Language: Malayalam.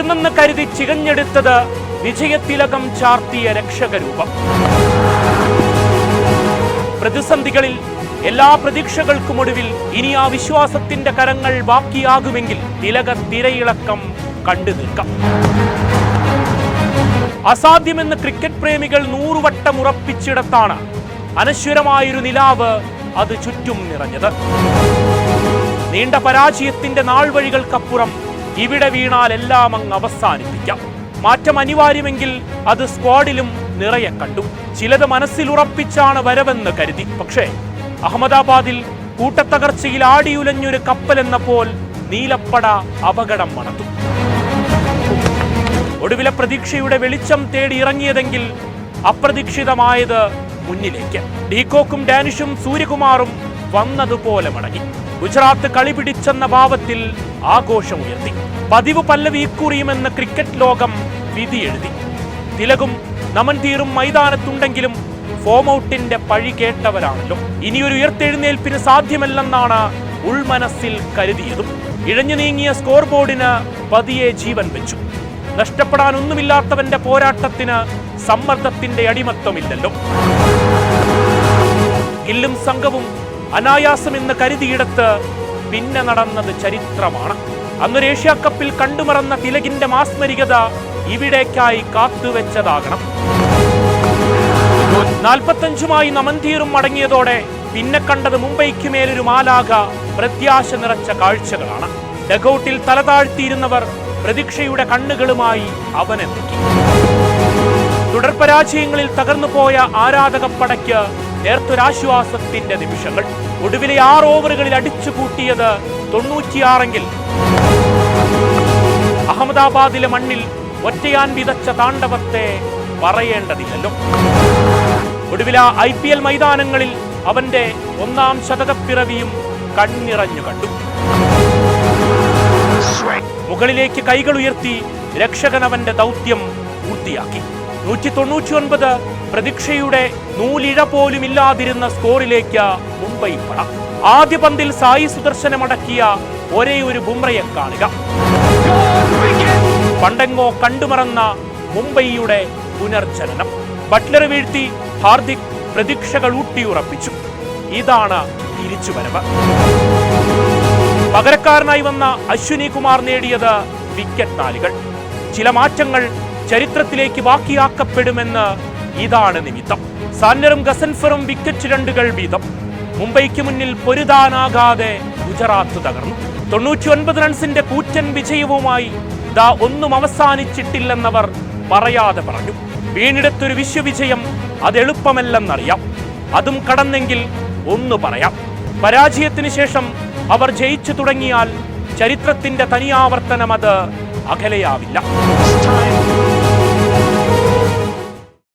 തീർന്നെന്ന് കരുതി ചികഞ്ഞെടുത്തത് വിജയത്തിലകം ചാർത്തിയ രക്ഷകരൂപം. പ്രതിസന്ധികളിൽ എല്ലാ പ്രതീക്ഷകൾക്കുമൊടുവിൽ ഇനി ആ വിശ്വാസത്തിന്റെ കരങ്ങൾ ബാക്കിയാകുമെങ്കിൽ തിലക തിരയിളക്കം കണ്ടു നിൽക്കാം. അസാധ്യമെന്ന് ക്രിക്കറ്റ് പ്രേമികൾ 100 വട്ടം ഉറപ്പിച്ചിടത്താണ് അനശ്വരമായൊരു നിലാവ് അത് ചുറ്റും നിറഞ്ഞത്. നീണ്ട പരാജയത്തിന്റെ നാൾവഴികൾക്കപ്പുറം ഇവിടെ വീണാൽ എല്ലാം അങ്ങ് അവസാനിപ്പിക്കാം. മാറ്റം അനിവാര്യമെങ്കിൽ അത് സ്ക്വാഡിലും നിറയെ കണ്ടു. ചിലത് മനസ്സിൽ ഉറപ്പിച്ചാണ് വരവെന്ന് കരുതി. പക്ഷേ അഹമ്മദാബാദിൽ കൂട്ടത്തകർച്ചയിൽ ആടിയുലഞ്ഞൊരു കപ്പലെന്നപ്പോൾ നീലപ്പട അപകടം മണത്തു. ഒടുവിലെ പ്രതീക്ഷയുടെ വെളിച്ചം തേടി ഇറങ്ങിയതെങ്കിൽ അപ്രതീക്ഷിതമായത് മുന്നിലേക്ക്. ഡീകോക്കും ഡാനിഷും സൂര്യകുമാറും വന്നതുപോലെ മടങ്ങി. ഗുജറാത്ത് കളി പിടിച്ചെന്ന ഭാവത്തിൽ ആഘോഷമുയർത്തി. പതിവ് പല്ലവി ഇക്കുറിയുമെന്ന് ക്രിക്കറ്റ് ലോകം വിധി എഴുതി. തിലകും നമൻതീറും മൈതാനത്തുണ്ടെങ്കിലും ഫോം ഔട്ടിന്റെ പഴി കേട്ടവരാണല്ലോ. ഇനിയൊരു ഉയർത്തെഴുന്നേൽപ്പിന് സാധ്യമല്ലെന്നാണ് ഉൾമനസ്സിൽ കരുതിയതും. ഇഴഞ്ഞു നീങ്ങിയ സ്കോർ ബോർഡിന് പതിയെ ജീവൻ വെച്ചു. നഷ്ടപ്പെടാൻ ഒന്നുമില്ലാത്തവന്റെ പോരാട്ടത്തിന് സമ്മർദ്ദത്തിന്റെ അടിമത്വമില്ലല്ലോ. ഗില്ലും സംഘവും അനായാസമെന്ന് കരുതിയിടത്ത് പിന്നെ നടന്നത് ചരിത്രമാണ്. അന്നൊരു ഏഷ്യാ കപ്പിൽ കണ്ടുമറന്ന തിലകിന്റെ മാസ്മരികത ഇവിടേക്കായി കാത്തുവെച്ചതാകണം. 45 നമൻതീറും മടങ്ങിയതോടെ പിന്നെ കണ്ടത് മുംബൈക്ക് മേലൊരു മാലാഖ പ്രത്യാശ നിറച്ച കാഴ്ചകളാണ്. ഡഗൌട്ടിൽ തലതാഴ്ത്തിയിരുന്നവർ പ്രതീക്ഷയുടെ കണ്ണുകളുമായി അവനെ നോക്കി. തുടർപരാജയങ്ങളിൽ തകർന്നുപോയ ആരാധകപ്പടയ്ക്ക് നേർത്തൊരാശ്വാസത്തിന്റെ നിമിഷങ്ങൾ. ഒടുവിലെ 6 ഓവറുകളിൽ അടിച്ചു കൂട്ടിയത് 96എങ്കിൽ അഹമ്മദാബാദിലെ മണ്ണിൽ ഒറ്റയാൻ വിതച്ച താണ്ഡവത്തെ പറയേണ്ടതില്ലല്ലോ. ഒടുവില IPL മൈതാനങ്ങളിൽ അവന്റെ 1ാം ശതകപ്പിറവിയും കണ്ണിറഞ്ഞു കണ്ടു. മുകളിലേക്ക് കൈകൾ ഉയർത്തി രക്ഷകൻ അവന്റെ ദൗത്യം പൂർത്തിയാക്കി. 199 പ്രതീക്ഷയുടെ നൂലിഴ പോലും ഇല്ലാതിരുന്ന സ്കോറിലേക്ക് മുംബൈ പട. ആദ്യ പന്തിൽ സായി സുദർശനമടക്കിയ ഒരേ ഒരു ബുംറയെ കാണുക. പണ്ടെങ്ങോ കണ്ടുമറന്ന മുംബൈയുടെ പുനർജനനം. ബട്ട്ലർ വീഴ്ത്തി ഹാർദിക് പ്രതീക്ഷകൾ ഊട്ടിയുറപ്പിച്ചു. ഇതാണ് തിരിച്ചുവരവ്. പകരക്കാരനായി വന്ന അശ്വിനി കുമാർ നേടിയത് വിക്കറ്റ് നാലുകൾ. ചില മാറ്റങ്ങൾ ചരിത്രത്തിലേക്ക് ബാക്കിയാക്കപ്പെടുമെന്ന് ഇതാണ് നിമിത്തം. സാന്നറും ഗസൻഫറും വിക്കറ്റ് 2 വീതം. മുംബൈക്ക് മുന്നിൽ പൊരുതാനാകാതെ ഗുജറാത്ത് തകർന്നു. 99 റൺസിന്റെ കൂറ്റൻ വിജയവുമായി ദാ ഒന്നും അവസാനിച്ചിട്ടില്ലെന്നവർ പറയാതെ പറഞ്ഞു. വീണിടത്തൊരു വിശ്വവിജയം അതെളുപ്പമല്ലെന്നറിയാം. അതും കടന്നെങ്കിൽ ഒന്ന് പറയാം. പരാജയത്തിന് ശേഷം അവർ ജയിച്ചു തുടങ്ങിയാൽ ചരിത്രത്തിന്റെ തനിയാവർത്തനം അത് അകലെയാവില്ല.